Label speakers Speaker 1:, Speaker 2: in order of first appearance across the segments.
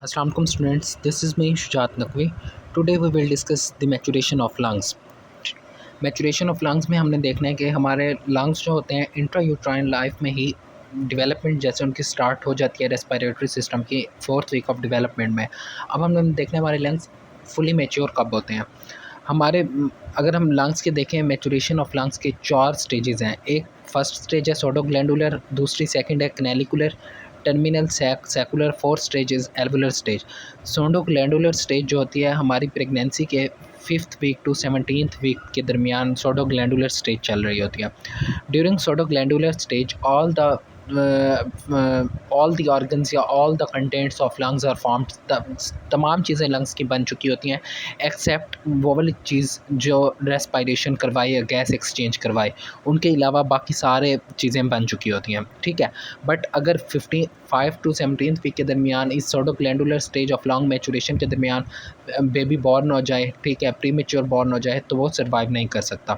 Speaker 1: Assalamu alaikum students, this is me Shujat Naqvi. Today we will discuss the maturation of lungs. Maturation of lungs में हमने देखना है कि हमारे lungs जो होते हैं इंट्रा यूट्राइन लाइफ में ही डेवलपमेंट जैसे उनकी स्टार्ट हो जाती है रेस्पिरेटरी सिस्टम की 4th वीक ऑफ डेवलपमेंट में। अब हमने देखना है हमारे लंग्स फुली मैच्योर कब होते हैं। हमारे अगर हम लंग्स के देखें मैचुरेशन ऑफ लंग्स के 4 स्टेजेस हैं। एक फर्स्ट स्टेज है सोडोग्लैंडुलर, दूसरी सेकंड है canalicular, terminal saccular, fourth stage is alveolar stage. Pseudoglandular stage जो होती है हमारी प्रेगनेंसी के 5th week to 17th week के दरमियान सोडोग्लैंडुलर स्टेज चल रही होती है। During pseudoglandular stage all the organs या all the contents of lungs are formed. तमाम चीज़ें लंग्स की बन चुकी होती हैं एक्सेप्ट वो वाली चीज़ जो रेस्पिरेशन करवाए या गैस एक्सचेंज करवाए, उनके अलावा बाकी सारे चीज़ें बन चुकी होती हैं। ठीक है, बट अगर 5 टू 17th वीक के दरमियान इस सोडोग्लैंडुलर स्टेज ऑफ लंग मैचुरेशन के दरमियान बेबी बॉर्न हो जाए, ठीक है, प्री मेच्योर बॉर्न हो जाए, तो वो सर्वाइव नहीं कर सकता।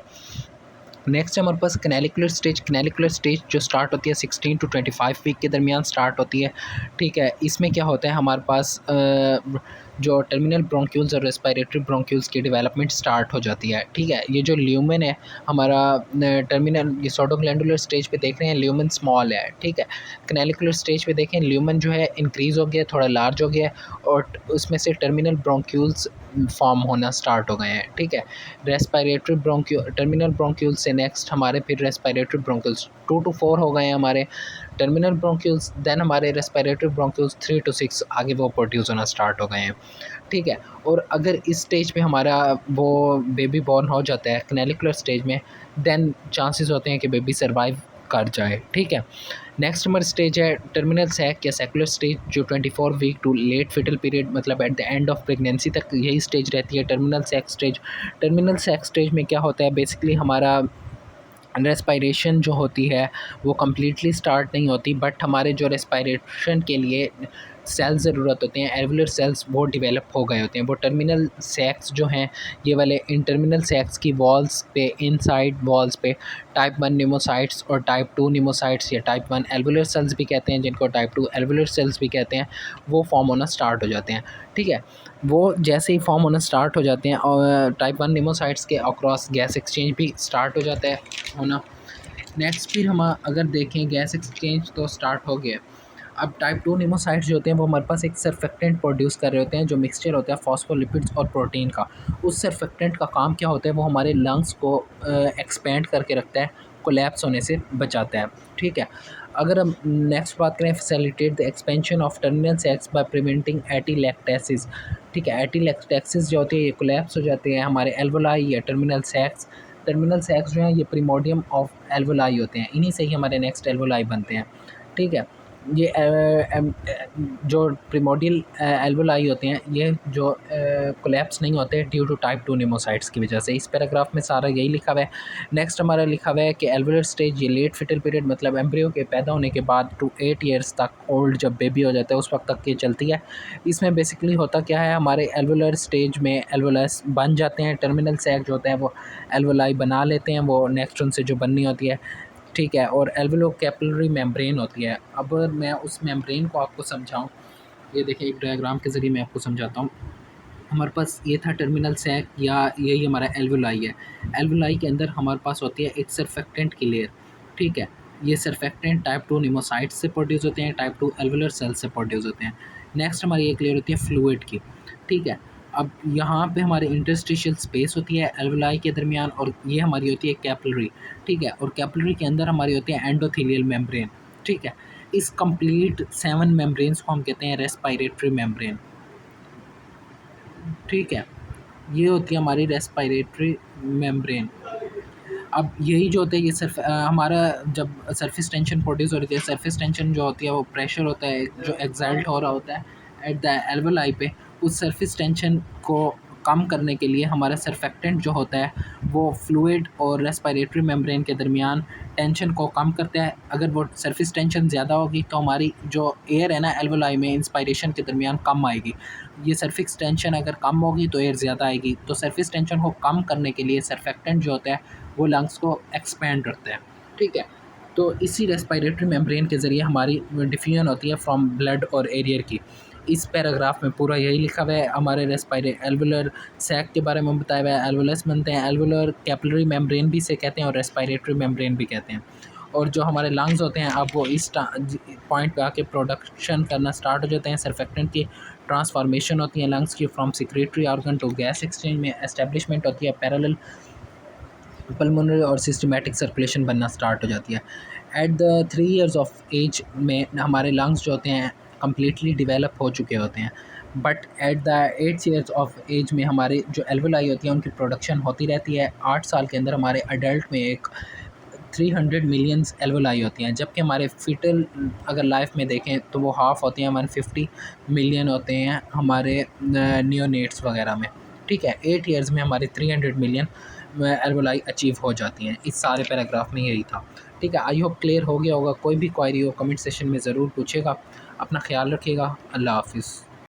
Speaker 1: नेक्स्ट है हमारे पास कैनालिकुलर स्टेज। कैनालिकुलर स्टेज जो स्टार्ट होती है 16 टू 25 वीक के दरमियान स्टार्ट होती है। ठीक है, इसमें क्या होता है हमारे पास जो टर्मिनल ब्रोंक्यूल्स और रेस्पिरेटरी ब्रोंक्यूल्स की डेवलपमेंट स्टार्ट हो जाती है। ठीक है, ये जो ल्यूमेन है हमारा टर्मिनल ये सोडोग्लैंडुलर स्टेज पे देख रहे हैं ल्यूमेन स्मॉल है। ठीक है, कैनालिकुलर स्टेज पे देखें ल्यूमेन जो है इंक्रीज़ हो गया, थोड़ा लार्ज हो गया और उसमें से टर्मिनल ब्रोंक्यूल्स फॉर्म होना स्टार्ट हो गए हैं। ठीक है, रेस्पिरेटरी ब्रोंक्यूल टर्मिनल ब्रोंक्यूल से नेक्स्ट हमारे फिर रेस्पिरेटरी ब्रोंक्यूल्स 2 टू 4 हो गए हैं हमारे टर्मिनल ब्रोंक्यूल्स, देन हमारे रेस्पिरेटरी ब्रोंक्यूल्स 3 टू 6 आगे वो प्रोड्यूस होना स्टार्ट हो गए हैं। ठीक है, और अगर इस स्टेज पे हमारा वो बेबी बॉर्न हो जाता है कैनालिकुलर स्टेज में, देन चांसेस होते हैं कि बेबी सर्वाइव कर जाए। ठीक है, नेक्स्ट हमारा स्टेज है टर्मिनल सैक या सेकुलर स्टेज जो 24 week to late fetal period मतलब at the end of pregnancy तक यही स्टेज रहती है terminal sac stage. Terminal sac stage में क्या होता है बेसिकली हमारा रेस्पिरेशन जो होती है वो कम्प्लीटली स्टार्ट नहीं होती, बट हमारे जो रेस्पिरेशन के लिए सेल्स ज़रूरत होते हैं एल्वुलर सेल्स वो डेवलप हो गए होते हैं। वो टर्मिनल सैक्स जो हैं ये वाले इन टर्मिनल सैक्स की वॉल्स पे इनसाइड वॉल्स पे टाइप 1 निमोसाइट्स और टाइप 2 निमोसाइट्स या टाइप 1 एल्वुलर सेल्स भी कहते हैं जिनको टाइप 2 एल्वुलर सेल्स भी कहते हैं, वो फॉर्म होना स्टार्ट हो जाते हैं। ठीक है, वो जैसे ही फॉर्म होना स्टार्ट हो जाते हैं और टाइप 1 निमोसाइट्स के अक्रॉस गैस एक्सचेंज भी स्टार्ट हो जाता है होना। नेक्स्ट फिर हम अगर देखें गैस एक्सचेंज तो स्टार्ट हो गया। अब टाइप 2 निमोसाइट्स जो होते हैं वो हमारे पास एक सर्फेक्टेंट प्रोड्यूस कर रहे होते हैं जो मिक्सचर होता है फॉस्फोलिपिड्स और प्रोटीन का। उस सर्फेक्टेंट का काम क्या होता है वो हमारे लंग्स को एक्सपेंड करके रखता है, कोलैप्स होने से बचाता है। ठीक है, अगर हम नेक्स्ट बात करें facilitate the expansion of terminal sacs by preventing atelectasis. ठीक है, एटीलैक्टेसिस जो होती है ये कोलैप्स हो जाते हैं हमारे एल्वोलाई या टर्मिनल सैक्स। टर्मिनल सैक्स जो हैं ये प्रीमोडियम ऑफ एल्वोलाई होते हैं, इन्हीं से ही हमारे नेक्स्ट एल्वोलाई बनते हैं। ठीक है, ये जो प्रिमोडियल एल्वोलाई होते हैं ये जो कोलैप्स नहीं होते ड्यू टू टाइप 2 निमोसाइट्स की वजह से। इस पैराग्राफ में सारा यही लिखा हुआ है। नेक्स्ट हमारा लिखा हुआ है कि एल्वुलर स्टेज ये लेट फिटल पीरियड मतलब एम्ब्रियो के पैदा होने के बाद टू 8 ईयर्स तक ओल्ड जब बेबी हो जाता है उस वक्त तक ये चलती है। इसमें बेसिकली होता क्या है हमारे एल्वुलर स्टेज में एल्वुलस बन जाते हैं, टर्मिनल सैक जो होता है वो एल्वोलाई बना लेते हैं, वो नेक्स्ट उनसे जो बननी होती है। ठीक है, और एल्वेलो कैपिलरी मेम्ब्रेन होती है। अब मैं उस मेम्ब्रेन को आपको समझाऊं, ये देखिए एक डायग्राम के ज़रिए मैं आपको समझाता हूँ। हमारे पास ये था टर्मिनल सैक या यही हमारा एल्वोलाई है। एल्वोलाई के अंदर हमारे पास होती है एक सर्फेक्टेंट की लेयर। ठीक है, ये सर्फेक्टेंट टाइप 2 निमोसाइट्स से प्रोड्यूस होते हैं, टाइप 2 एल्वुलर सेल से प्रोड्यूस होते हैं। नेक्स्ट हमारी एक लेयर होती है फ्लूइड की। ठीक है, अब यहाँ पे हमारे इंटरस्टिशियल स्पेस होती है एल्वोलाई के दरमियान और ये हमारी होती है कैपिलरी। ठीक है, और कैपिलरी के अंदर हमारी होती है एंडोथेलियल मेम्ब्रेन। ठीक है, इस कंप्लीट 7 मेम्ब्रेन्स को हम कहते हैं रेस्पिरेटरी मेम्ब्रेन। ठीक है, ये होती है हमारी रेस्पिरेटरी मेम्ब्रेन। अब यही जो होता है ये हमारा जब सरफेस टेंशन प्रोड्यूस हो रही है, सरफेस टेंशन जो होती है वो प्रेशर होता है जो एक्साइल्ट हो रहा होता है एट द एल्वोलाई पे, उस सरफेस टेंशन को कम करने के लिए हमारा सरफेक्टेंट जो होता है वो फ्लूइड और रेस्पिरेटरी मेम्ब्रेन के दरमियान टेंशन को कम करता है। अगर वो सरफेस टेंशन ज़्यादा होगी तो हमारी जो एयर है ना एल्वोलाई में इंस्पायरेशन के दरमियान कम आएगी। ये सरफेस टेंशन अगर कम होगी तो एयर ज़्यादा आएगी, तो सरफेस टेंशन को कम करने के लिए सरफेक्टेंट जो होता है वो लंग्स को एक्सपेंड रखते हैं। ठीक है, तो इसी रेस्पिरेटरी मेम्ब्रेन के ज़रिए हमारी डिफ्यूजन होती है फ्रॉम ब्लड और एरियर की। इस पैराग्राफ में पूरा यही लिखा हुआ है। हमारे रेस्पायरे एल्वुलर सैक के बारे में बताया हुआ है। एल्वुलस बनते हैं, एल्वुलर कैपिलरी मेम्ब्रेन भी से कहते हैं और रेस्पायरेटरी मेम्ब्रेन भी कहते हैं। और जो हमारे लंग्स होते हैं अब वो इस पॉइंट पे आके प्रोडक्शन करना स्टार्ट हो जाते हैं। सर्फेक्टेंट की ट्रांसफॉर्मेशन होती है लंग्स की from secretory organ to gas exchange में एस्टेब्लिशमेंट होती है। पैरेलल पल्मोनरी और सिस्टमेटिक सर्कुलेशन बनना स्टार्ट हो जाती है। At the 3 years of age में हमारे लंग्स जो होते हैं कम्प्लीटली डिवेलप हो चुके होते हैं। But at the 8 years of age में हमारे जो एल्वुलाई होती है उनकी प्रोडक्शन होती रहती है। 8 साल के अंदर हमारे अडल्ट में एक 300 मिलियंस एल्वुलाई होती हैं, जबकि हमारे फीटल अगर लाइफ में देखें तो वो हाफ़ होती हैं, 150 मिलियन होते हैं हमारे नियोनेट्स वगैरह में। ठीक है, 8 ईयर्स में हमारे 300 मिलियन एल्वुलाई अचीव हो जाती हैं। इस सारे पैराग्राफ में यही था। ठीक है, आई होप क्लियर हो गया होगा। कोई भी क्वायरी हो कमेंट सेशन में ज़रूर पूछेगा। अपना ख्याल रखिएगा। अल्लाह हाफ़िज़।